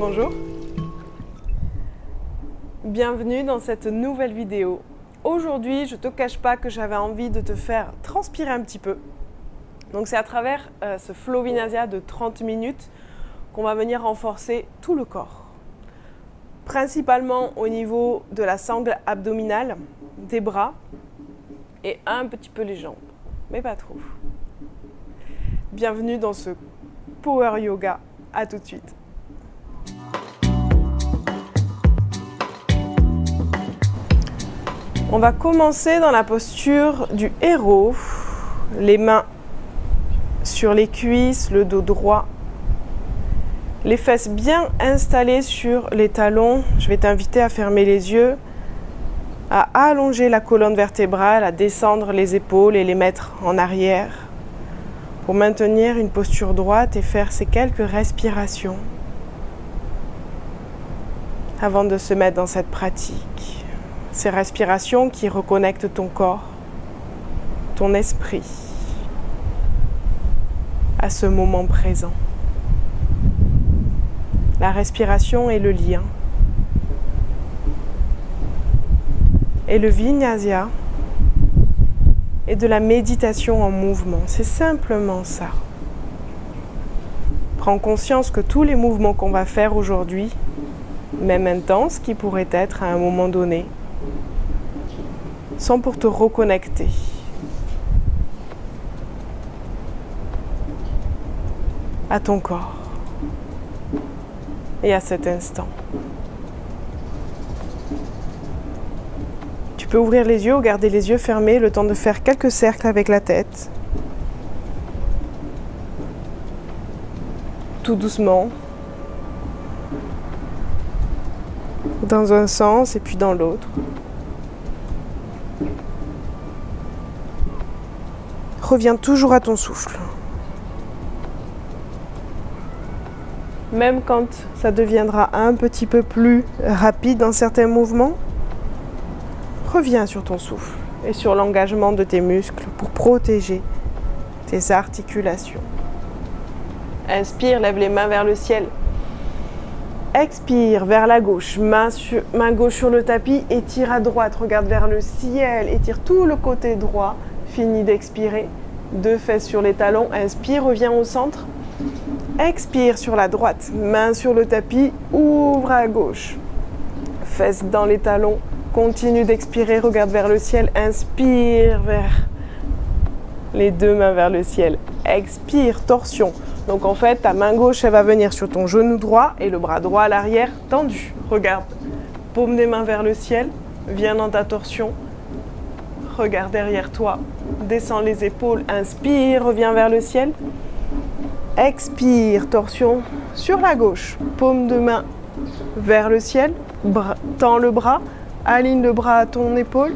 Bonjour. Bienvenue dans cette nouvelle vidéo. Aujourd'hui, je ne te cache pas que j'avais envie de te faire transpirer un petit peu. Donc c'est à travers ce Flow Vinyasa de 30 minutes qu'on va venir renforcer tout le corps. Principalement au niveau de la sangle abdominale, des bras et un petit peu les jambes, mais pas trop. Bienvenue dans ce Power Yoga. À tout de suite. On va commencer dans la posture du héros, les mains sur les cuisses, le dos droit, les fesses bien installées sur les talons. Je vais t'inviter à fermer les yeux, à allonger la colonne vertébrale, à descendre les épaules et les mettre en arrière pour maintenir une posture droite et faire ces quelques respirations avant de se mettre dans cette pratique. Ces respirations qui reconnectent ton corps, ton esprit à ce moment présent. La respiration est le lien. Et le Vinyasa est de la méditation en mouvement. C'est simplement ça. Prends conscience que tous les mouvements qu'on va faire aujourd'hui, même intenses qui pourraient être à un moment donné, sont pour te reconnecter à ton corps et à cet instant. Tu peux ouvrir les yeux ou garder les yeux fermés le temps de faire quelques cercles avec la tête. Tout doucement. Dans un sens et puis dans l'autre. Reviens toujours à ton souffle. Même quand ça deviendra un petit peu plus rapide dans certains mouvements, reviens sur ton souffle et sur l'engagement de tes muscles pour protéger tes articulations. Inspire, lève les mains vers le ciel. Expire vers la gauche, main gauche sur le tapis, étire à droite, regarde vers le ciel, étire tout le côté droit. Fini d'expirer, deux fesses sur les talons, inspire, reviens au centre. Expire sur la droite, main sur le tapis, ouvre à gauche. Fesses dans les talons, continue d'expirer, regarde vers le ciel, inspire vers les deux mains vers le ciel. Expire, torsion. Donc en fait, ta main gauche, elle va venir sur ton genou droit et le bras droit à l'arrière tendu. Regarde, paume des mains vers le ciel, viens dans ta torsion. Regarde derrière toi, descends les épaules, inspire, reviens vers le ciel. Expire, torsion sur la gauche, paume de main vers le ciel, tends le bras, aligne le bras à ton épaule,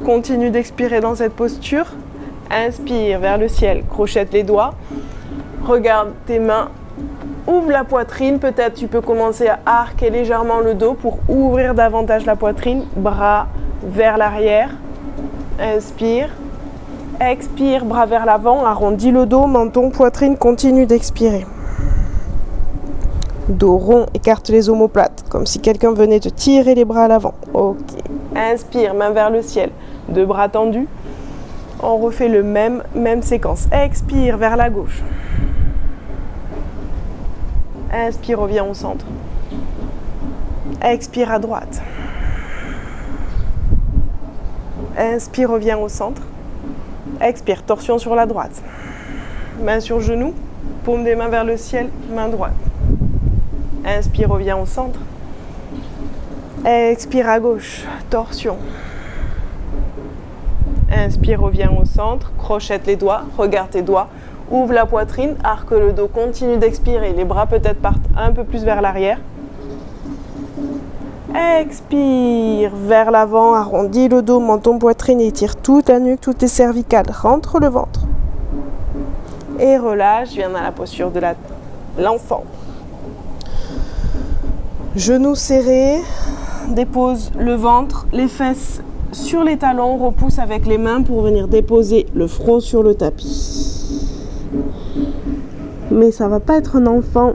continue d'expirer dans cette posture. Inspire vers le ciel, crochette les doigts, regarde tes mains, ouvre la poitrine, peut-être tu peux commencer à arquer légèrement le dos pour ouvrir davantage la poitrine, bras vers l'arrière. Inspire, expire, bras vers l'avant, arrondis le dos, menton, poitrine, continue d'expirer. Dos rond, écarte les omoplates, comme si quelqu'un venait te tirer les bras à l'avant. Ok. Inspire, main vers le ciel, deux bras tendus. On refait le même séquence. Expire vers la gauche. Inspire, reviens au centre. Expire à droite. Inspire, reviens au centre. Expire, torsion sur la droite. Main sur genou, paume des mains vers le ciel, main droite. Inspire, reviens au centre. Expire à gauche, torsion. Inspire, reviens au centre, crochette les doigts, regarde tes doigts, ouvre la poitrine, arque le dos, continue d'expirer. Les bras peut-être partent un peu plus vers l'arrière. Expire vers l'avant, arrondis le dos, menton, poitrine, étire toute la nuque, toutes tes cervicales, rentre le ventre. Et relâche, viens dans la posture de l'enfant. Genoux serrés, dépose le ventre, les fesses sur les talons, repousse avec les mains pour venir déposer le front sur le tapis. Mais ça va pas être un enfant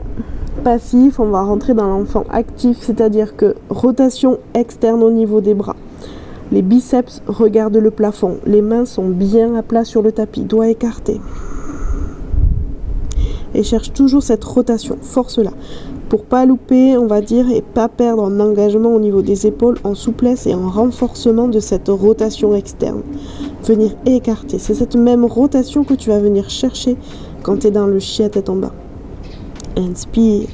passif, on va rentrer dans l'enfant actif, c'est-à-dire que rotation externe au niveau des bras. Les biceps regardent le plafond, les mains sont bien à plat sur le tapis, doigts écartés. Et cherche toujours cette rotation, force-la. Pour pas louper, on va dire, et pas perdre en engagement au niveau des épaules, en souplesse et en renforcement de cette rotation externe. Venir écarter, c'est cette même rotation que tu vas venir chercher quand tu es dans le chien tête en bas. Inspire.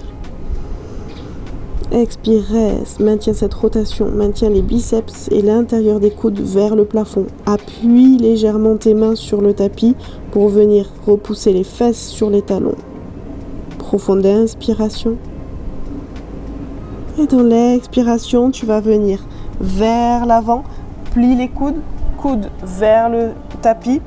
Expire, reste. Maintiens cette rotation. Maintiens les biceps et l'intérieur des coudes vers le plafond. Appuie légèrement tes mains sur le tapis pour venir repousser les fesses sur les talons. Profonde inspiration. Et dans l'expiration, tu vas venir vers l'avant. Plie les coudes. Coudes vers le tapis.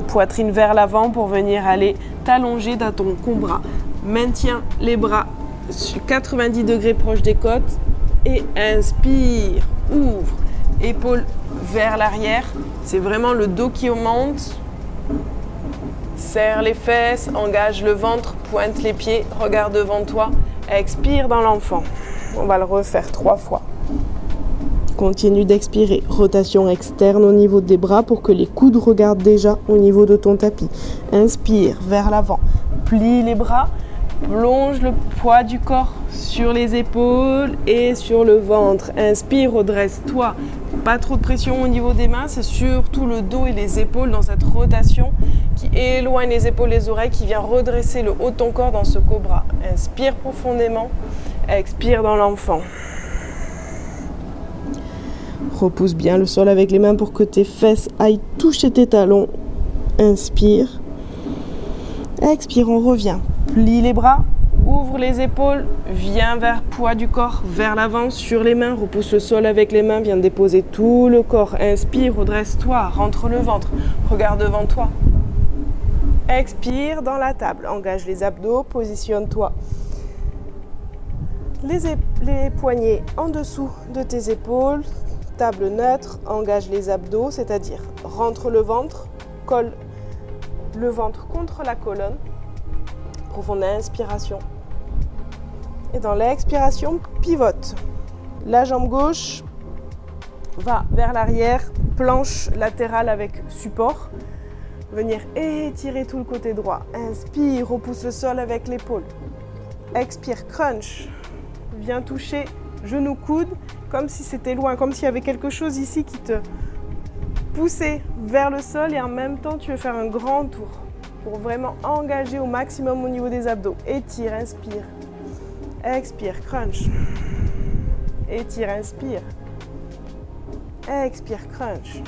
Poitrine vers l'avant pour venir aller t'allonger dans ton combras. Maintiens les bras sur 90 degrés proche des côtes et inspire, ouvre, épaules vers l'arrière, c'est vraiment le dos qui monte, serre les fesses, engage le ventre, pointe les pieds, regarde devant toi, expire dans l'enfant. On va le refaire 3 fois. Continue d'expirer, rotation externe au niveau des bras pour que les coudes regardent déjà au niveau de ton tapis. Inspire vers l'avant, plie les bras. Plonge le poids du corps sur les épaules et sur le ventre. Inspire, redresse-toi. Pas trop de pression au niveau des mains, c'est surtout le dos et les épaules dans cette rotation qui éloigne les épaules et les oreilles, qui vient redresser le haut de ton corps dans ce cobra. Inspire profondément, expire dans l'enfant. Repousse bien le sol avec les mains pour que tes fesses aillent toucher tes talons. Inspire. Expire, on revient. Plie les bras, ouvre les épaules, viens vers poids du corps, vers l'avant, sur les mains, repousse le sol avec les mains, viens déposer tout le corps. Inspire, redresse-toi, rentre le ventre, regarde devant toi. Expire dans la table, engage les abdos, positionne-toi. Les poignets en dessous de tes épaules, table neutre, engage les abdos, c'est-à-dire rentre le ventre, colle le ventre contre la colonne. Profonde inspiration. Et dans l'expiration, pivote. La jambe gauche va vers l'arrière, planche latérale avec support. Venir étirer tout le côté droit. Inspire, repousse le sol avec l'épaule. Expire, crunch. Viens toucher genou coude comme si c'était loin, comme s'il y avait quelque chose ici qui te poussait vers le sol et en même temps tu veux faire un grand tour. Pour vraiment engager au maximum au niveau des abdos. Étire, inspire. Expire, crunch. Étire, inspire. Expire, crunch.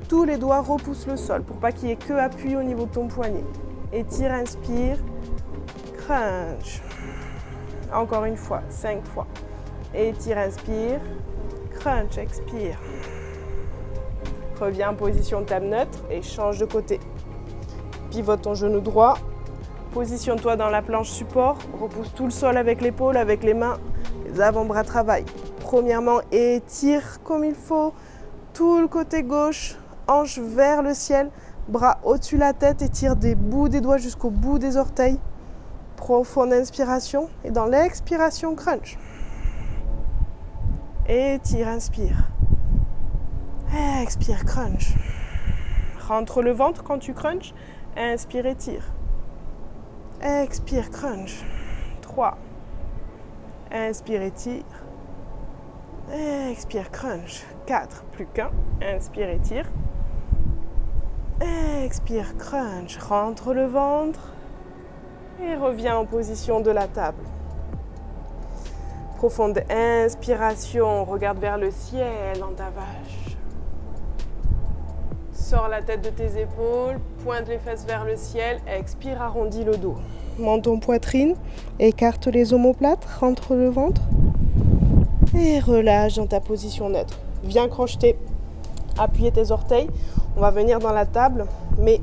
Tous les doigts repoussent le sol pour pas qu'il y ait que appui au niveau de ton poignet. Étire, inspire. Crunch. Encore une fois, 5 fois. Étire, inspire. Crunch, expire. Reviens en position table neutre et change de côté. Pivote ton genou droit, positionne-toi dans la planche support, repousse tout le sol avec l'épaule, avec les mains, les avant-bras travaillent. Premièrement, étire comme il faut, tout le côté gauche, hanche vers le ciel, bras au-dessus de la tête, étire des bouts des doigts jusqu'au bout des orteils. Profonde inspiration et dans l'expiration, crunch. Étire, inspire. Expire, crunch. Rentre le ventre quand tu crunches. Inspire, étire. Expire, crunch. 3. Inspire, étire. Expire, crunch. 4. Plus qu'un. Inspire, étire. Expire, crunch. Rentre le ventre. Et reviens en position de la table. Profonde inspiration. Regarde vers le ciel dans ta vache. Sors la tête de tes épaules, pointe les fesses vers le ciel, expire, arrondis le dos. Menton, poitrine, écarte les omoplates, rentre le ventre et relâche dans ta position neutre. Viens crocheter, appuyer tes orteils. On va venir dans la table, mais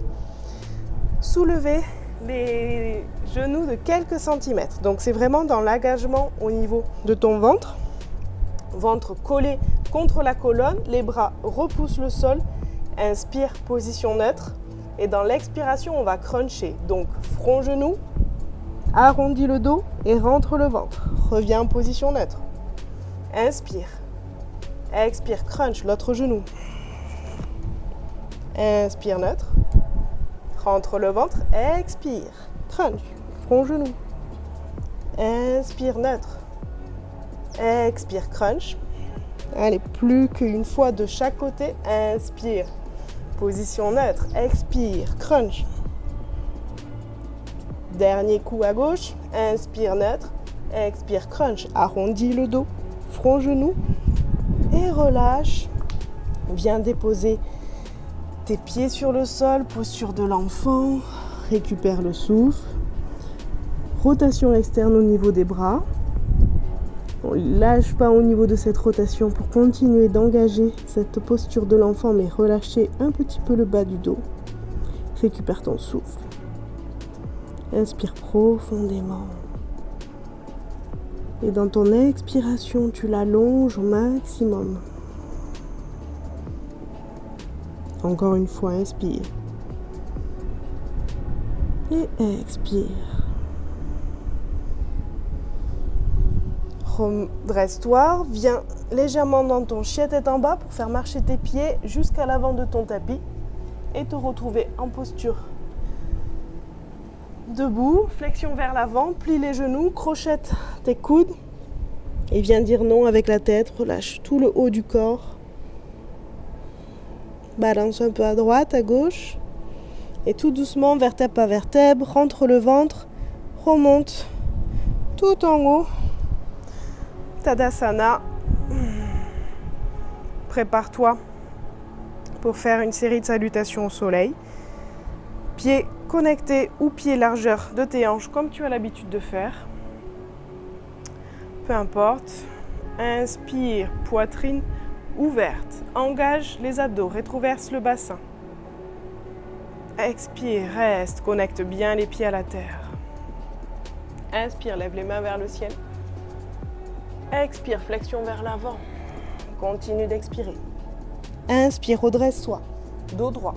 soulever les genoux de quelques centimètres. Donc c'est vraiment dans l'engagement au niveau de ton ventre. Ventre collé contre la colonne, les bras repoussent le sol. Inspire, position neutre. Et dans l'expiration, on va cruncher. Donc, front, genou, Arrondis le dos et rentre le ventre. Reviens en position neutre. Inspire. Expire, crunch, l'autre genou. Inspire, neutre. Rentre le ventre. Expire, crunch, front, genou. Inspire, neutre. Expire, crunch. Allez, plus qu'une fois de chaque côté. Inspire. Position neutre. Expire, crunch. Dernier coup à gauche. Inspire, neutre. Expire, crunch. Arrondis le dos. Front, genou. Et relâche. Viens déposer tes pieds sur le sol. Posture de l'enfant. Récupère le souffle. Rotation externe au niveau des bras. On ne lâche pas au niveau de cette rotation pour continuer d'engager cette posture de l'enfant, mais relâcher un petit peu le bas du dos. Récupère ton souffle. Inspire profondément. Et dans ton expiration, tu l'allonges au maximum. Encore une fois, inspire. Et expire. Redresse-toi, viens légèrement dans ton chien-tête en bas pour faire marcher tes pieds jusqu'à l'avant de ton tapis et te retrouver en posture debout, flexion vers l'avant, plie les genoux, crochette tes coudes et viens dire non avec la tête, relâche tout le haut du corps. Balance un peu à droite, à gauche et tout doucement, vertèbre par vertèbre, rentre le ventre, remonte tout en haut. Tadasana. Prépare-toi pour faire une série de salutations au soleil. Pieds connectés ou pieds largeur de tes hanches comme tu as l'habitude de faire. Peu importe. Inspire, poitrine ouverte. Engage les abdos, rétroverse le bassin. Expire, reste, connecte bien les pieds à la terre. Inspire, lève les mains vers le ciel. Expire, flexion vers l'avant. Continue d'expirer. Inspire, redresse-toi. Dos droit.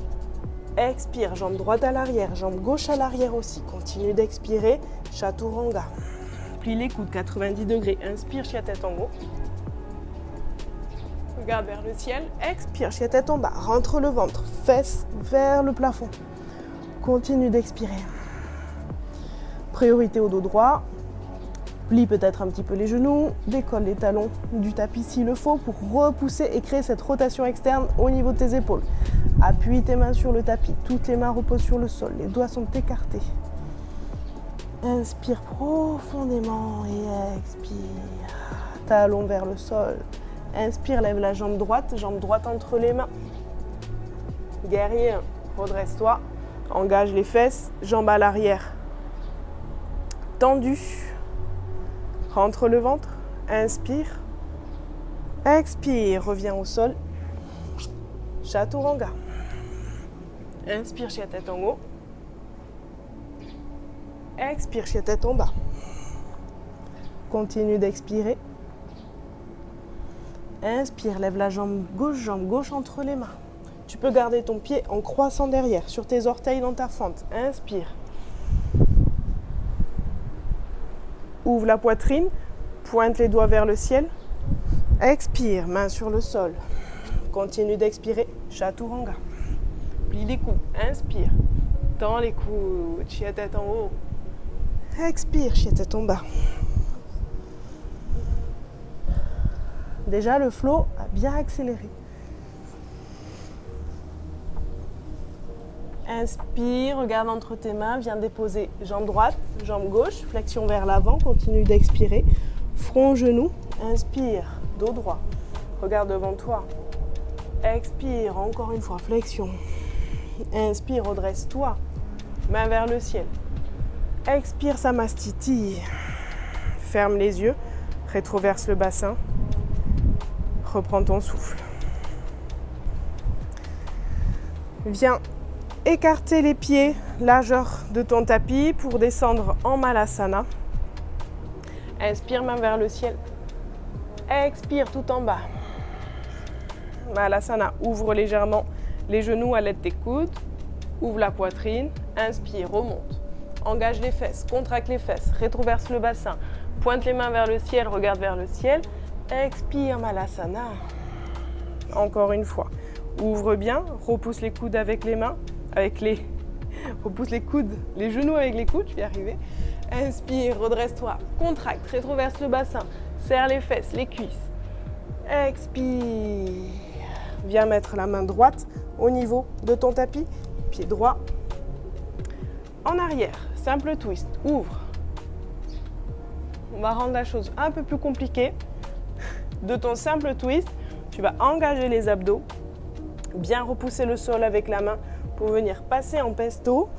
Expire, jambe droite à l'arrière, jambe gauche à l'arrière aussi. Continue d'expirer. Chaturanga. Plie les coudes 90 degrés. Inspire, chien-tête en haut. Regarde vers le ciel. Expire, chien-tête en bas. Rentre le ventre. Fesses vers le plafond. Continue d'expirer. Priorité au dos droit. Plie peut-être un petit peu les genoux, décolle les talons du tapis s'il le faut pour repousser et créer cette rotation externe au niveau de tes épaules. Appuie tes mains sur le tapis, toutes les mains reposent sur le sol, les doigts sont écartés. Inspire profondément et expire. Talons vers le sol. Inspire, lève la jambe droite entre les mains. Guerrier, redresse-toi, engage les fesses, jambes à l'arrière. Tendu. Rentre le ventre, inspire, expire, reviens au sol, Chaturanga. Inspire, chien-tête en haut, expire, chien-tête en bas. Continue d'expirer. Inspire, lève la jambe gauche entre les mains. Tu peux garder ton pied en croissant derrière, sur tes orteils dans ta fente. Inspire. Ouvre la poitrine, pointe les doigts vers le ciel. Expire, main sur le sol. Continue d'expirer, Chaturanga. Plie les coudes, inspire. Tends les coudes, chien-tête en haut. Expire, chien-tête en bas. Déjà, le flow a bien accéléré. Inspire, regarde entre tes mains, viens déposer jambe droite, jambe gauche, flexion vers l'avant, continue d'expirer. Front, genou, inspire, dos droit, regarde devant toi. Expire, encore une fois, flexion. Inspire, redresse-toi, main vers le ciel. Expire, Samastiti. Ferme les yeux, rétroverse le bassin. Reprends ton souffle. Viens écarter les pieds, largeur de ton tapis pour descendre en Malasana. Inspire, main vers le ciel. Expire tout en bas. Malasana, ouvre légèrement les genoux à l'aide de tes coudes. Ouvre la poitrine. Inspire, remonte. Engage les fesses, contracte les fesses, rétroverse le bassin. Pointe les mains vers le ciel, regarde vers le ciel. Expire, Malasana. Encore une fois. Ouvre bien, repousse les coudes avec les mains, repousse les coudes, les genoux avec les coudes, je vais y arriver. Inspire, redresse-toi, contracte, rétroverse le bassin, serre les fesses, les cuisses. Expire. Viens mettre la main droite au niveau de ton tapis, pied droit en arrière. Simple twist, ouvre. On va rendre la chose un peu plus compliquée. De ton simple twist, tu vas engager les abdos, bien repousser le sol avec la main pour venir passer en pesto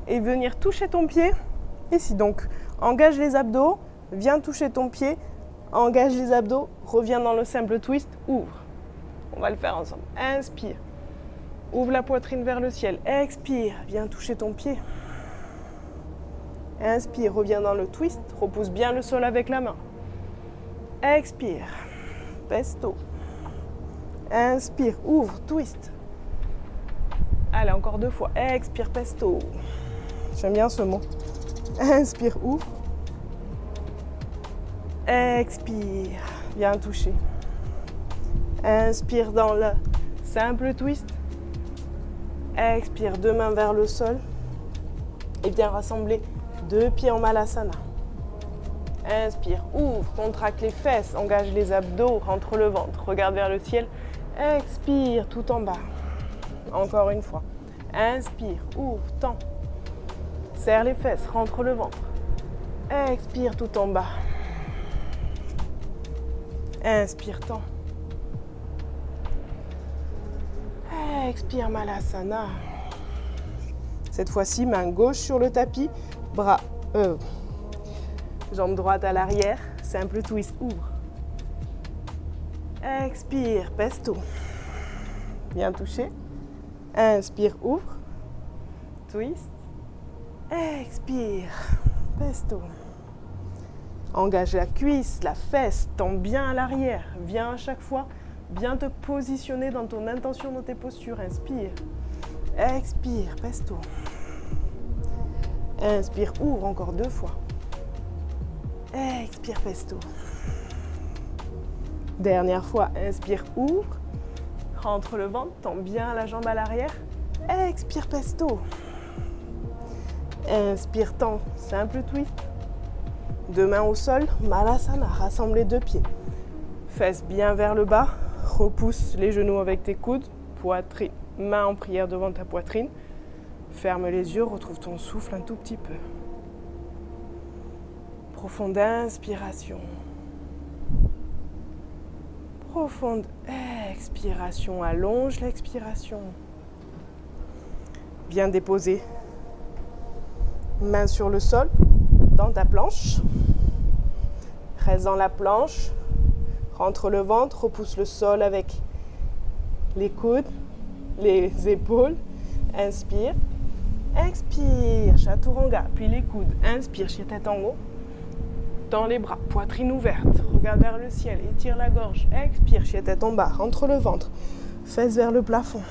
et venir toucher ton pied ici. Donc, engage les abdos, viens toucher ton pied, engage les abdos, reviens dans le simple twist, ouvre. On va le faire ensemble. Inspire, ouvre la poitrine vers le ciel. Expire, viens toucher ton pied. Inspire, reviens dans le twist, repousse bien le sol avec la main. Expire, pesto. Inspire, ouvre, twist. Allez, encore 2 fois. Expire, pesto. J'aime bien ce mot. Inspire, ouvre. Expire, viens toucher. Inspire dans le simple twist. Expire, 2 mains vers le sol. Et viens rassembler 2 pieds en Malasana. Inspire, ouvre, contracte les fesses, engage les abdos, rentre le ventre, regarde vers le ciel. Expire, tout en bas. Encore une fois. Inspire, ouvre, tends. Serre les fesses, rentre le ventre. Expire, tout en bas. Inspire, tends. Expire, Malasana. Cette fois-ci, main gauche sur le tapis, jambe droite à l'arrière, simple twist, ouvre. Expire, pesto. Bien touché. Inspire, ouvre. Twist. Expire, pesto. Engage la cuisse, la fesse, tends bien à l'arrière. Viens à chaque fois bien te positionner dans ton intention, dans tes postures. Inspire. Expire, pesto. Inspire, ouvre encore 2 fois. Expire, pesto. Dernière fois, inspire, ouvre. Rentre le ventre, tends bien la jambe à l'arrière. Expire, pesto. Inspire, tends, simple twist. 2 mains au sol, Malasana, rassemble les 2 pieds. Fesses bien vers le bas, repousse les genoux avec tes coudes, poitrine, main en prière devant ta poitrine. Ferme les yeux, retrouve ton souffle un tout petit peu. Profonde inspiration. Profonde expiration, allonge l'expiration. Bien déposer. Main sur le sol, dans ta planche. Reste dans la planche. Rentre le ventre, repousse le sol avec les coudes, les épaules. Inspire. Expire, chaturanga, puis les coudes. Inspire, chien tête en haut. Tends les bras, poitrine ouverte. Regarde vers le ciel, étire la gorge. Expire, chien tête en bas, rentre le ventre. Fesses vers le plafond.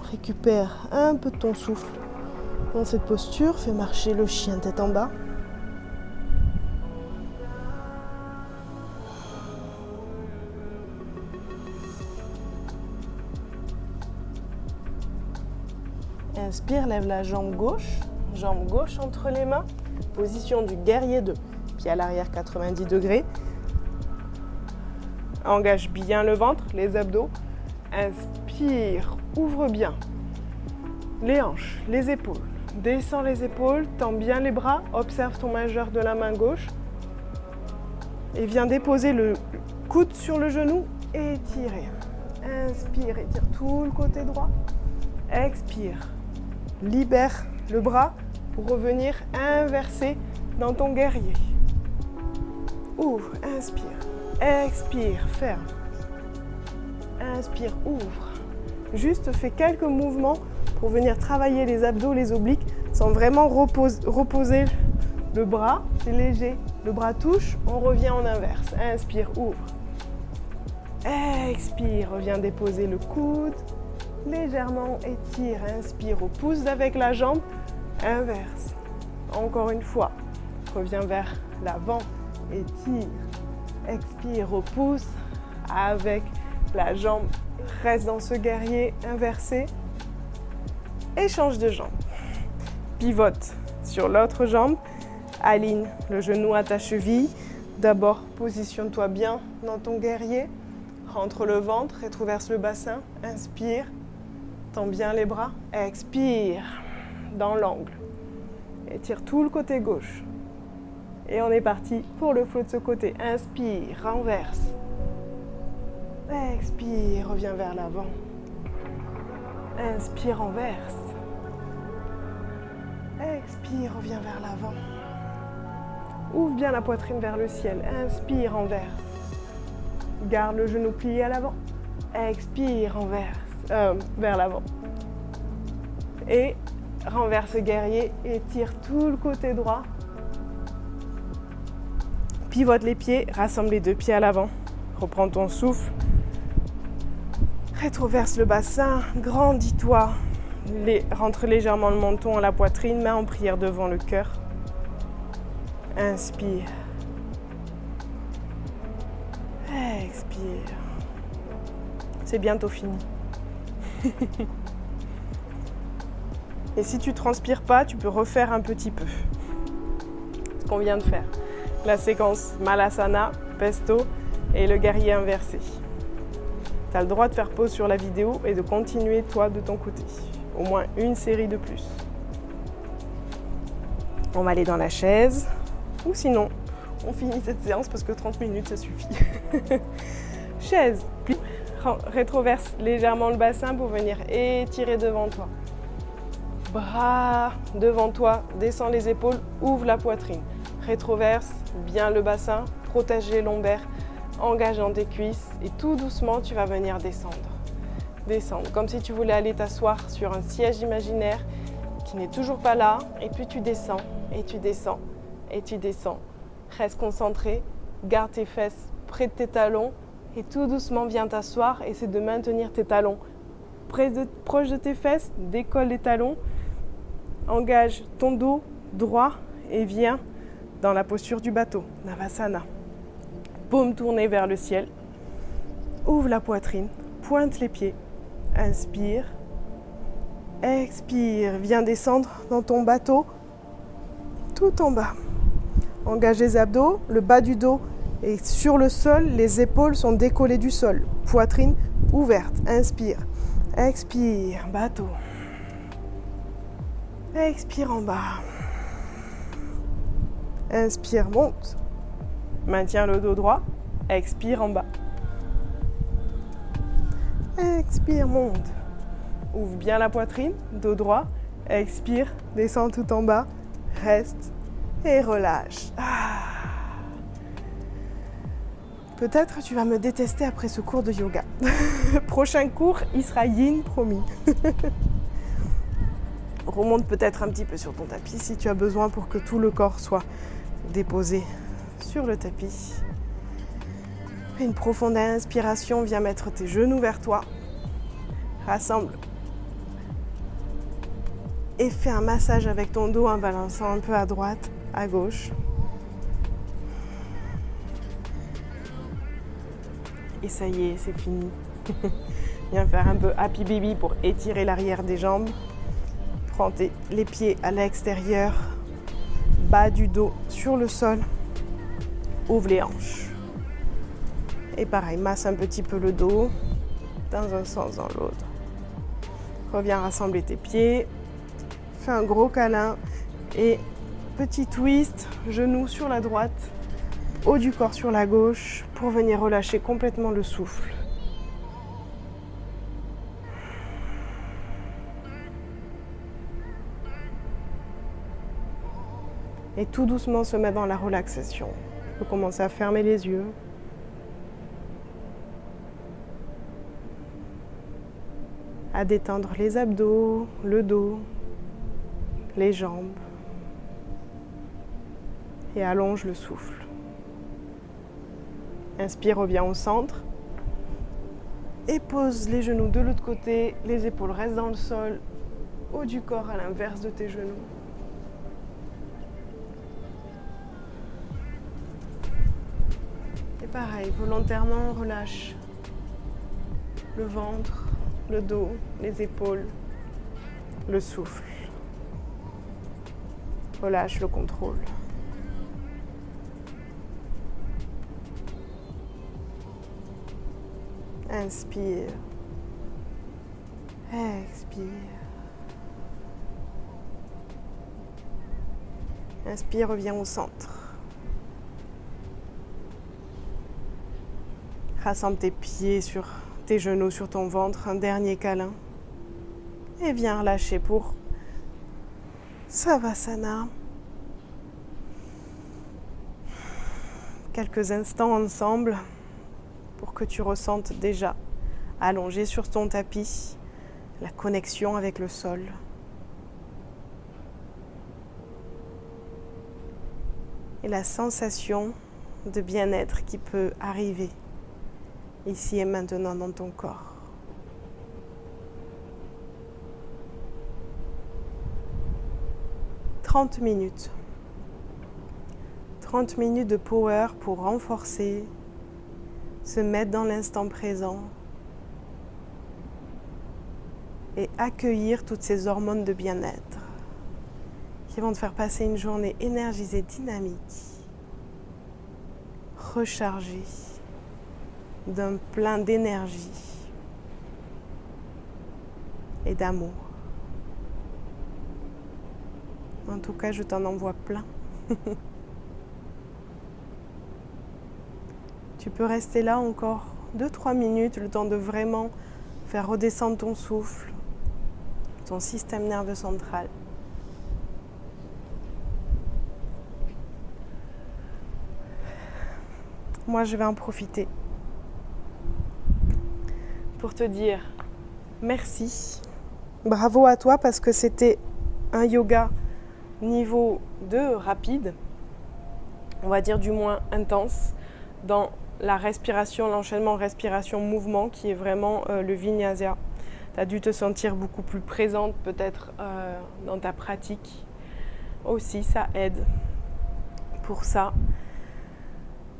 Récupère un peu de ton souffle dans cette posture. Fais marcher le chien tête en bas. Inspire, lève la jambe gauche entre les mains. Position du guerrier 2. Pied à l'arrière 90 degrés. Engage bien le ventre, les abdos. Inspire, ouvre bien les hanches, les épaules. Descends les épaules, tends bien les bras. Observe ton majeur de la main gauche. Et viens déposer le coude sur le genou et étirer. Inspire, étire tout le côté droit. Expire. Libère le bras pour revenir inverser dans ton guerrier. Ouvre, inspire. Expire, ferme. Inspire, ouvre. Juste fais quelques mouvements pour venir travailler les abdos, les obliques, sans vraiment reposer le bras. C'est léger. Le bras touche, on revient en inverse. Inspire, ouvre. Expire, reviens déposer le coude. légèrement, étire, inspire au pouce avec la jambe, inverse. Encore une fois, reviens vers l'avant, étire, expire au pouce avec la jambe, reste dans ce guerrier inversé et change de jambe. Pivote sur l'autre jambe, aligne le genou à ta cheville. D'abord, positionne-toi bien dans ton guerrier. Rentre le ventre, rétroverse le bassin. Inspire, tends bien les bras. Expire, dans l'angle. Étire tout le côté gauche. Et on est parti pour le flow de ce côté. Inspire, renverse. Expire, reviens vers l'avant. Inspire, renverse. Expire, reviens vers l'avant. Ouvre bien la poitrine vers le ciel. Inspire, renverse. Garde le genou plié à l'avant. Expire, renverse. Vers l'avant. Et renverse guerrier. Étire tout le côté droit. Pivote les pieds. Rassemble les deux pieds à l'avant. Reprends ton souffle. Rétroverse le bassin. Grandis-toi. Rentre légèrement le menton à la poitrine. Main en prière devant le cœur. Inspire. Expire. C'est bientôt fini. Et si tu ne transpires pas, tu peux refaire un petit peu ce qu'on vient de faire. La séquence Malasana, Pesto et le guerrier inversé. Tu as le droit de faire pause sur la vidéo et de continuer toi de ton côté. Au moins une série de plus. On va aller dans la chaise. Ou sinon, on finit cette séance parce que 30 minutes, ça suffit. Chaise, plie, rétroverse légèrement le bassin pour venir étirer devant toi. Bras devant toi, descends les épaules, ouvre la poitrine. Rétroverse bien le bassin, protège les lombaires, engage dans tes cuisses et tout doucement, tu vas venir descendre. Descendre, comme si tu voulais aller t'asseoir sur un siège imaginaire qui n'est toujours pas là. Et puis tu descends, et tu descends. Et tu descends. Reste concentré, garde tes fesses près de tes talons et tout doucement viens t'asseoir. Essaie de maintenir tes talons proche de tes fesses, décolle les talons, engage ton dos droit et viens dans la posture du bateau, Navasana. Paume tournée vers le ciel, ouvre la poitrine, pointe les pieds, inspire, expire, viens descendre dans ton bateau tout en bas. Engage les abdos, le bas du dos est sur le sol, les épaules sont décollées du sol. Poitrine ouverte, inspire, expire, bateau. Expire en bas. Inspire, monte. Maintiens le dos droit, expire en bas. Expire, monte. Ouvre bien la poitrine, dos droit, expire, descends tout en bas, reste. Et relâche. Peut-être tu vas me détester après ce cours de yoga. Prochain cours, il sera yin, promis. Remonte peut-être un petit peu sur ton tapis si tu as besoin pour que tout le corps soit déposé sur le tapis. Fais une profonde inspiration, viens mettre tes genoux vers toi. Rassemble. Et fais un massage avec ton dos en balançant un peu à droite, à gauche. Et ça y est, c'est fini. Viens faire un peu happy baby pour étirer l'arrière des jambes. Prends les pieds à l'extérieur, bas du dos sur le sol. Ouvre les hanches. Et pareil, masse un petit peu le dos, dans un sens, dans l'autre. Reviens rassembler tes pieds. Fais un gros câlin et petit twist, genou sur la droite, haut du corps sur la gauche pour venir relâcher complètement le souffle. Et tout doucement se mettre dans la relaxation. Tu peux commencer à fermer les yeux. À détendre les abdos, le dos, les jambes. Et allonge le souffle. Inspire, reviens au centre. Et pose les genoux de l'autre côté, les épaules restent dans le sol, haut du corps à l'inverse de tes genoux. Et pareil, volontairement relâche le ventre, le dos, les épaules, le souffle. Relâche le contrôle. Inspire. Expire. Inspire, reviens au centre. Rassemble tes pieds sur tes genoux, sur ton ventre, un dernier câlin. Et viens relâcher pour Savasana. Quelques instants ensemble pour que tu ressentes déjà, allongé sur ton tapis, la connexion avec le sol. Et la sensation de bien-être qui peut arriver ici et maintenant dans ton corps. « 30 minutes. 30 minutes de power pour renforcer, se mettre dans l'instant présent et accueillir toutes ces hormones de bien-être qui vont te faire passer une journée énergisée, dynamique, rechargée, d'un plein d'énergie et d'amour. En tout cas, je t'en envoie plein. Tu peux rester là encore 2-3 minutes, le temps de vraiment faire redescendre ton souffle, ton système nerveux central. Moi, je vais en profiter pour te dire merci. Bravo à toi parce que c'était un yoga niveau 2 rapide, on va dire du moins intense, dans la respiration, l'enchaînement respiration-mouvement qui est vraiment le vinyasa. Tu as dû te sentir beaucoup plus présente peut-être dans ta pratique. Aussi, ça aide pour ça.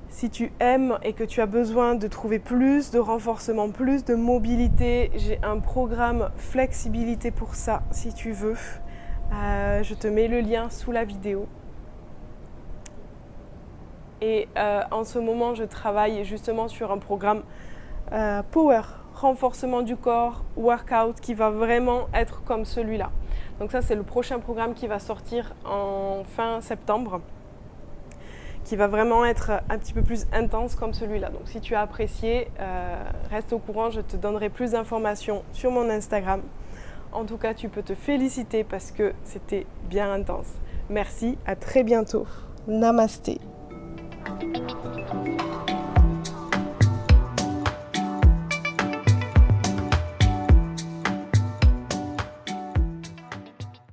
Si tu aimes et que tu as besoin de trouver plus de renforcement, plus de mobilité, j'ai un programme flexibilité pour ça si tu veux. Je te mets le lien sous la vidéo. Et en ce moment, je travaille justement sur un programme Power, renforcement du corps, workout, qui va vraiment être comme celui-là. Donc ça, c'est le prochain programme qui va sortir en fin septembre, qui va vraiment être un petit peu plus intense comme celui-là. Donc si tu as apprécié, reste au courant, je te donnerai plus d'informations sur mon Instagram. En tout cas, tu peux te féliciter parce que c'était bien intense. Merci, à très bientôt. Namasté. Thank you.